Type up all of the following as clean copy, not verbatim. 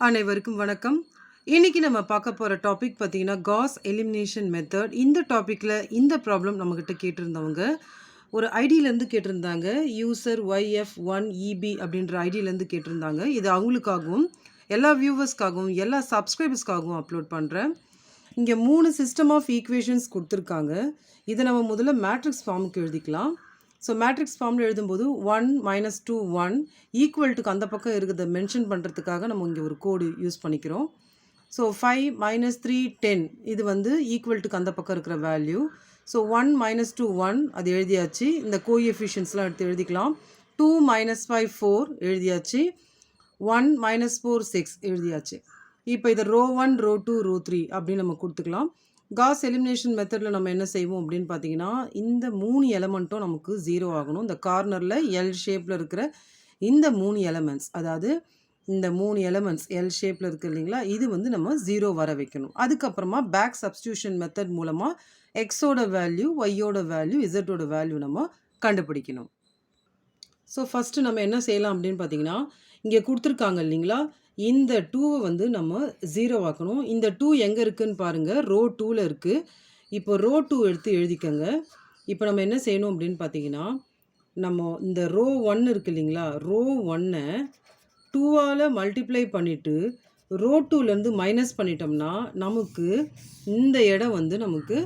அனைவருக்கும் வணக்கம். இன்னைக்கு நம்ம பார்க்க போற டாபிக் பார்த்தீங்கன்னா, காஸ் எலிமினேஷன் மெத்தட். இந்த டாபிக்ல இந்த ப்ராப்ளம் நம்மகிட்ட கேட்டிருந்தவங்க, ஒரு ஐடியிலேருந்து கேட்டிருந்தாங்க. யூசர் YF1EB அப்படின்ற ஐடியிலேருந்து கேட்டிருந்தாங்க. இது அவங்களுக்காகவும், எல்லா வியூவர்ஸ்க்காகவும், எல்லா சப்ஸ்கிரைபர்ஸ்க்காகவும் அப்லோட் பண்றேன். இங்க 3 சிஸ்டம் ஆஃப் ஈக்குவேஷன்ஸ் குடுத்துருக்காங்க. இத நம்ம முதல்ல மேட்ரிக்ஸ் ஃபார்முக்கு எழுதிக்கலாம். ஸோ மேட்ரிக்ஸ் ஃபார்மில் எழுதும்போது 1 - 2 1 ஈக்குவல் டுக்கு அந்த பக்கம் இருக்கிறத மென்ஷன் பண்ணுறதுக்காக நம்ம இங்கே ஒரு கோடு யூஸ் பண்ணிக்கிறோம். ஸோ 5 - 3 10 இது வந்து ஈக்குவல் டுக்கு அந்த பக்கம் இருக்கிற வேல்யூ. ஸோ 1 - 2 1 அது எழுதியாச்சு. இந்த கோஎஃபிஷியன்ஸ்லாம் எடுத்து எழுதிக்கலாம். 2 - 5 4 எழுதியாச்சு. 1 - 4 6 எழுதியாச்சு. இப்போ இதை ரோ 1 ரோ 2 ரோ 3 அப்படின்னு நம்ம கொடுத்துக்கலாம். காஸ் எலிமினேஷன் மெத்தடில் நம்ம என்ன செய்வோம் அப்படின்னு பார்த்தீங்கன்னா, இந்த 3 எலமெண்ட்டும் நமக்கு 0 ஆகணும். இந்த கார்னரில் எல் ஷேப்பில் இருக்கிற இந்த 3 எலமெண்ட்ஸ், அதாவது இந்த 3 எலமெண்ட்ஸ் எல் ஷேப்பில் இருக்குது இல்லைங்களா, இது வந்து நம்ம 0 வர வைக்கணும். அதுக்கப்புறமா பேக் சப்ஸ்டியூஷன் மெத்தட் மூலமாக எக்ஸோட வேல்யூ, ஒய்யோட வேல்யூ, இசட்டோட வேல்யூ நம்ம கண்டுபிடிக்கணும். ஸோ ஃபஸ்ட்டு நம்ம என்ன செய்யலாம் அப்படின்னு பார்த்தீங்கன்னா, இங்கே கொடுத்துருக்காங்க இல்லைங்களா, இந்த 2வை வந்து நம்ம 0 ஆக்கணும். இந்த 2 எங்கே இருக்குதுன்னு பாருங்கள், ரோ 2ல் இருக்குது. இப்போ ரோ 2 எடுத்து எழுதிக்கங்க. இப்போ நம்ம என்ன செய்யணும் அப்படின்னு பார்த்தீங்கன்னா, நம்ம இந்த ரோ 1 இருக்குது இல்லைங்களா, ரோ 1ஐ 2ஆல் மல்டிப்ளை பண்ணிவிட்டு ரோ 2லேருந்து மைனஸ் பண்ணிட்டோம்னா நமக்கு இந்த இடம் வந்து நமக்கு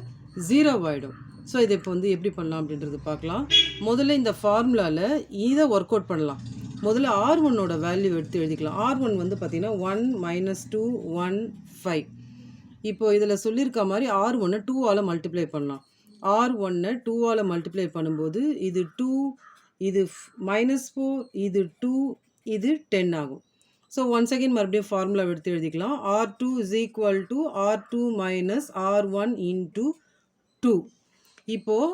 0 ஆகிடும். ஸோ இதை இப்போ வந்து எப்படி பண்ணலாம் அப்படின்றது பார்க்கலாம். முதல்ல இந்த ஃபார்முலாவில் இதை ஒர்க் அவுட் பண்ணலாம். முதல்ல R1ஓட வேல்யூ எடுத்து எழுதிக்கலாம். R1 வந்து பார்த்திங்கன்னா 1 - 2 1 5. இப்போது இதில் சொல்லியிருக்க மாதிரி R1ஐ 2ஆல் மல்டிப்ளை பண்ணலாம். R1ஐ 2ஆல் மல்டிப்ளை பண்ணும்போது இது 2, இது -4, இது 2, இது 10 ஆகும். ஸோ ஒன்ஸ் அகெயின் மறுபடியும் ஃபார்முலா எடுத்து எழுதிக்கலாம். R2 = R2 - R1 × 2. இப்போது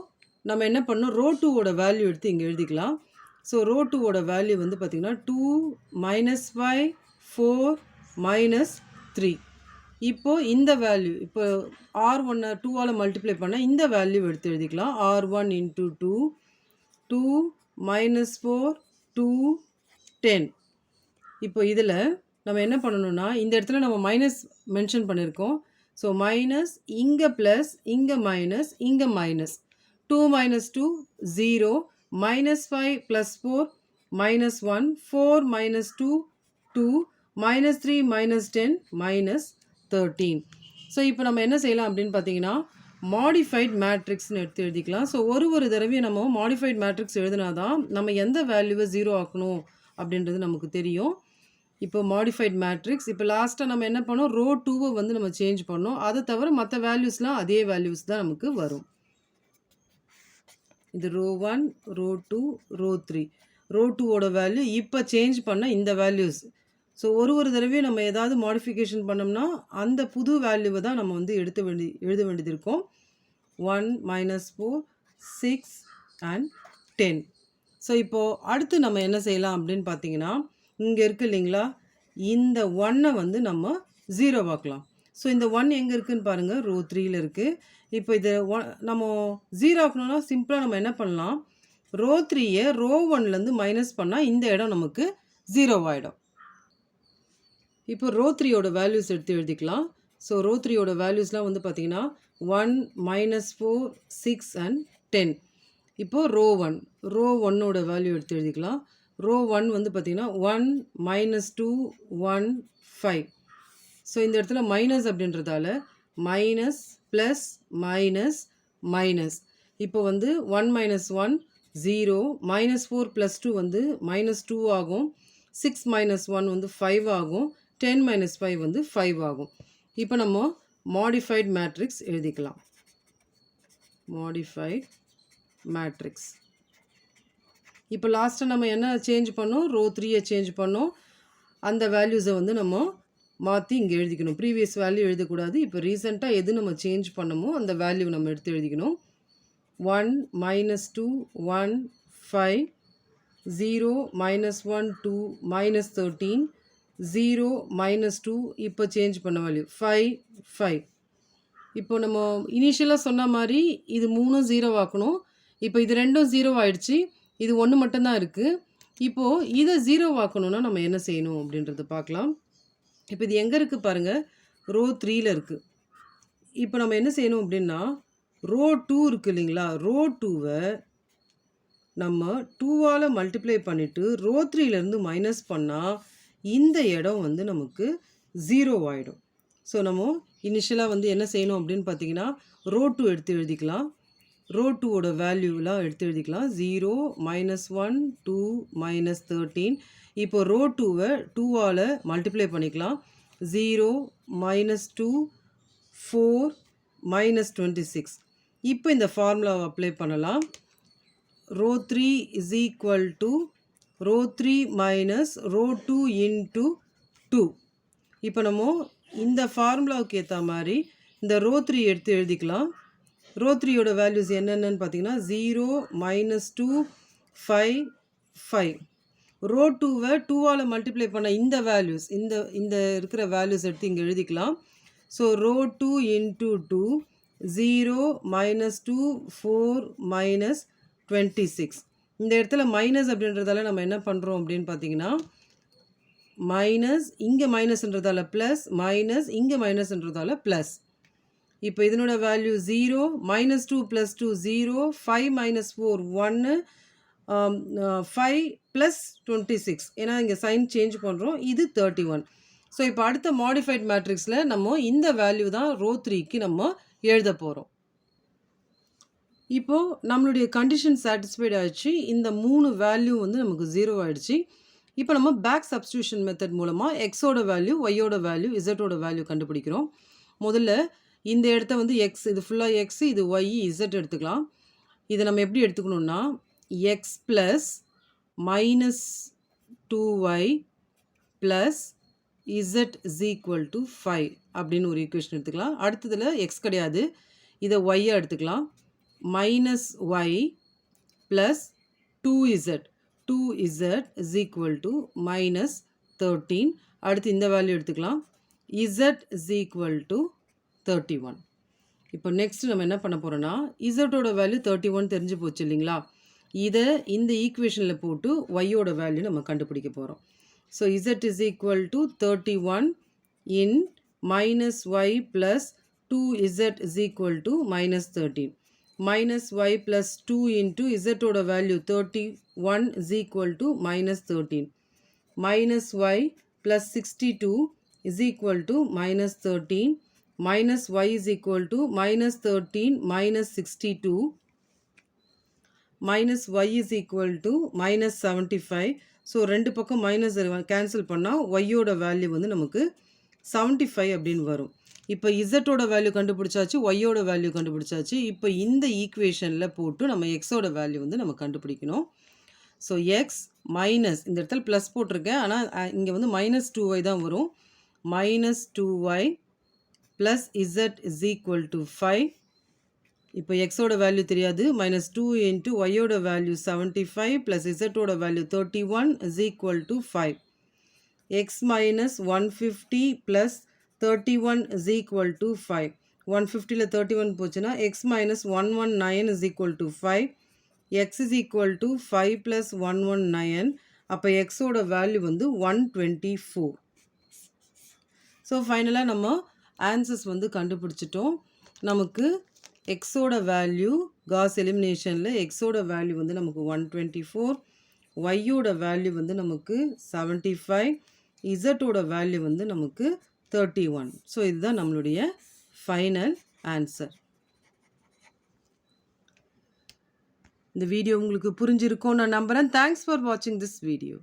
நம்ம என்ன பண்ணோம், ரோ 2ஓட வேல்யூ எடுத்து இங்கே எழுதிக்கலாம். ஸோ ரோ 2ஓட வேல்யூ வந்து பார்த்திங்கன்னா 2 - 5 4 - 3. இப்போது இந்த வேல்யூ, இப்போ R1ஐ 2ஆல் மல்டிப்ளை பண்ணால் இந்த வேல்யூ எடுத்து எழுதிக்கலாம். R1 × 2 2 -4 2 10. இப்போ இதில் நம்ம என்ன பண்ணணும்னா, இந்த இடத்துல நம்ம மைனஸ் மென்ஷன் பண்ணியிருக்கோம். ஸோ மைனஸ், இங்கே ப்ளஸ், இங்கே மைனஸ், இங்கே மைனஸ். 2 - 2 0, -5 + 4 -1, 4 - 2 2, -3 - 10 -13. ஸோ இப்போ நம்ம என்ன செய்யலாம் அப்படின்னு பார்த்தீங்கன்னா, மாடிஃபைட் மேட்ரிக்ஸ்னு எடுத்து எழுதிக்கலாம். ஸோ ஒரு தடவையும் நம்ம மாடிஃபைட் மேட்ரிக்ஸ் எழுதினா தான் நம்ம எந்த வேல்யூவை 0 ஆக்கணும் அப்படின்றது நமக்கு தெரியும். இப்போ மாடிஃபைட் மேட்ரிக்ஸ், இப்போ லாஸ்ட்டாக நம்ம என்ன பண்ணோம், ரோ 2வை வந்து நம்ம சேஞ்ச் பண்ணோம். அதை தவிர மற்ற வேல்யூஸ்லாம் அதே வேல்யூஸ் தான் நமக்கு வரும். இது ரோ 1 ரோ 2 ரோ 3. ரோ 2ஓட வேல்யூ இப்போ சேஞ்ச் பண்ண இந்த வேல்யூஸ். ஸோ ஒரு தடவையும் நம்ம ஏதாவது மாடிஃபிகேஷன் பண்ணோம்னா அந்த புது வேல்யூவை தான் நம்ம வந்து எழுத வேண்டியது இருக்கும். 1 - 4 6 and 10. ஸோ இப்போது அடுத்து நம்ம என்ன செய்யலாம் அப்படின்னு பார்த்தீங்கன்னா, இங்கே இருக்குது இல்லைங்களா, இந்த 1ஐ வந்து நம்ம 0 ஆக்கலாம். ஸோ இந்த 1 எங்கே இருக்குதுன்னு பாருங்கள், ரோ 3ல் இருக்குது. இப்போ இது நம்ம 0 ஆக்கணும்னா சிம்பிளாக நம்ம என்ன பண்ணலாம், ரோ 3ஐ ரோ 1லேருந்து மைனஸ் பண்ணால் இந்த இடம் நமக்கு 0 ஆகிடும். இப்போ ரோ 3ஓட வேல்யூஸ் எடுத்து எழுதிக்கலாம். ஸோ ரோ 3ஓட வேல்யூஸ்லாம் வந்து பார்த்திங்கன்னா 1 - 4 6 and 10. இப்போது ரோ 1, ரோ 1ஓட வேல்யூ எடுத்து எழுதிக்கலாம். ரோ 1 வந்து பார்த்திங்கன்னா 1 - 2 1 5. ஸோ இந்த இடத்துல மைனஸ் அப்படின்றதால மைனஸ் ப்ளஸ் மைனஸ் மைனஸ். இப்போ வந்து 1 - 1 0, -4 + 2 வந்து -2 ஆகும். 6 - 1 வந்து 5 ஆகும். 10 - 5 வந்து 5 ஆகும். இப்போ நம்ம மாடிஃபைட் மேட்ரிக்ஸ் எழுதிக்கலாம். Modified matrix. இப்போ லாஸ்ட்டாக நம்ம என்ன சேஞ்ச் பண்ணோம், ரோ 3ஐ சேஞ்ச் பண்ணோம். அந்த வேல்யூஸை வந்து நம்ம மாற்றி இங்கே எழுதிக்கணும். ப்ரீவியஸ் வேல்யூ எழுதக்கூடாது. இப்போ ரீசெண்டாக எது நம்ம சேஞ்ச் பண்ணமோ அந்த வேல்யூ நம்ம எடுத்து எழுதிக்கணும். 1 - 2 1 5 0 -1 2 -13 0 -2 இப்போ சேஞ்ச் பண்ண வேல்யூ 5 5. இப்போ நம்ம இனிஷியலாக சொன்ன மாதிரி இது 3ம் 0 ஆக்கணும். இப்போ இது 2ம் 0 ஆயிடுச்சு. இது 1 மட்டும்தான் இருக்குது. இப்போது இதை 0 ஆக்கணும்னா நம்ம என்ன செய்யணும் அப்படின்றத பார்க்கலாம். இப்போ இது எங்கே இருக்குது பாருங்கள், ரோ 3ல இருக்குது. இப்போ நம்ம என்ன செய்யணும் அப்படின்னா, ரோ 2 இருக்குது இல்லைங்களா, ரோ 2வை நம்ம 2ஆல் மல்டிப்ளை பண்ணிவிட்டு ரோ 3லேருந்து மைனஸ் பண்ணால் இந்த இடம் வந்து நமக்கு 0 ஆகிடும். ஸோ நம்ம இனிஷியலாக வந்து என்ன செய்யணும் அப்படின்னு பார்த்தீங்கன்னா, ரோ 2 எடுத்து எழுதிக்கலாம். ரோ 2ஓட வேல்யூலாம் எடுத்து எழுதிக்கலாம். 0, -1, 2, -13. இப்போ ரோ 2வை 2ஆல் மல்டிப்ளை பண்ணிக்கலாம். 0, -2, 4, -26. இப்போ இந்த ஃபார்முலாவை அப்ளை பண்ணலாம். Row 3 is equal to row 3 minus row 2 into 2. இப்போ நம்ம இந்த ஃபார்முலாவுக்கு ஏற்ற மாதிரி இந்த ரோ 3 எடுத்து எழுதிக்கலாம். ரோ 3யோட வேல்யூஸ் என்னென்னு பார்த்தீங்கன்னா 0, -2, 5, 5. ரோ 2வை 2ஆல் மல்டிப்ளை பண்ண இந்த வேல்யூஸ் இந்த இருக்கிற வேல்யூஸ் எடுத்து இங்கே எழுதிக்கலாம். So row 2 into 2, 0, -2, 4, -26. இந்த இடத்துல மைனஸ் அப்படின்றதால நம்ம என்ன பண்ணுறோம் அப்படின்னு பார்த்தீங்கன்னா, மைனஸ் இங்கே மைனஸ்ன்றதால ப்ளஸ், மைனஸ் இங்கே மைனஸ்ன்றதால ப்ளஸ். இப்போ இதனோட வேல்யூ 0, -2 + 2 0, 5 - 4 1, 5 + 26. ஏன்னா இங்கே சைன் சேஞ்ச் பண்ணுறோம். இது 31. ஸோ இப்போ அடுத்த மாடிஃபைட் மேட்ரிக்ஸில் நம்ம இந்த வேல்யூ தான் ரோ 3க்கு நம்ம எழுத போகிறோம். இப்போது நம்மளுடைய கண்டிஷன் சாட்டிஸ்ஃபைட் ஆகிடுச்சு. இந்த 3 வேல்யூ வந்து நமக்கு 0 ஆகிடுச்சு. இப்போ நம்ம பேக் சப்ஸ்டியூஷன் மெத்தட் மூலமாக எக்ஸோட வேல்யூ, ஒய்யோட வேல்யூ, இசட்டோட வேல்யூ கண்டுபிடிக்கிறோம். முதல்ல இந்த இடத்த வந்து எக்ஸ், இது ஃபுல்லாக எக்ஸ், இது ஒய், இசட் எடுத்துக்கலாம். இதை நம்ம எப்படி எடுத்துக்கணும்னா, X plus -2y plus Z is equal to 5 அப்படின்னு ஒரு ஈக்குவேஷன் எடுத்துக்கலாம். அடுத்ததில் எக்ஸ் கிடையாது, இதை ஒய்யை எடுத்துக்கலாம். -y plus 2z is equal to -13. அடுத்து இந்த வேல்யூ எடுத்துக்கலாம். z is equal to 31. இப்போ நெக்ஸ்ட் நம்ம என்ன பண்ண போகிறோன்னா, இசட்டோட வேல்யூ 31 தெரிஞ்சு போச்சு இல்லைங்களா, இதை இந்த ஈக்குவேஷனில் போட்டு ஒய்யோட வேல்யூ நம்ம கண்டுபிடிக்க போகிறோம். So z is equal to 31 in -y plus 2z is equal to -13. -y plus 2 into z ஓட value 31 is equal to -13. -y plus 62 is equal to -13. -y is equal to -13 -62. -y is equal to -75. So ரெண்டு பக்கம் minus cancel பண்ணால் ஒய்யோட value வந்து நமக்கு 75 அப்படின்னு வரும். இப்போ இசட்டோட வேல்யூ கண்டுபிடிச்சாச்சு, ஒய்யோட வேல்யூ கண்டுபிடிச்சாச்சு. இப்போ இந்த ஈக்குவேஷனில் போட்டு நம்ம எக்ஸோட வேல்யூ வந்து நம்ம கண்டுபிடிக்கணும். ஸோ எக்ஸ் மைனஸ், இந்த இடத்துல ப்ளஸ் போட்டிருக்கேன், ஆனால் இங்கே வந்து -2y தான் வரும். -2y plus Z is equal to 5. இப்போ எக்ஸோட வேல்யூ தெரியாது. -2 into ஒய்யோட வேல்யூ 75 ப்ளஸ் இசட்டோட value 31 is equal to 5. X minus 150 plus 31 is equal to 5. 150ல 31 போச்சுன்னா x minus 119 is equal to 5. x is equal to 5 plus 119. அப்போ x ஓட value வந்து 124. ஸோ ஃபைனலாக நம்ம ஆன்சர்ஸ் வந்து கண்டுபிடிச்சிட்டோம். நமக்கு எக்ஸோட வேல்யூ காஸ் எலிமினேஷனில் எக்ஸோட வேல்யூ வந்து நமக்கு 124, ஒய்யோட வேல்யூ வந்து நமக்கு 75, இசட்டோட வேல்யூ வந்து நமக்கு 31. ஸோ இதுதான் நம்மளுடைய ஃபைனல் ஆன்சர். இந்த வீடியோ உங்களுக்கு புரிஞ்சிருக்கும் நான் நம்புகிறேன். தேங்க்ஸ் ஃபார் வாட்சிங் திஸ் வீடியோ.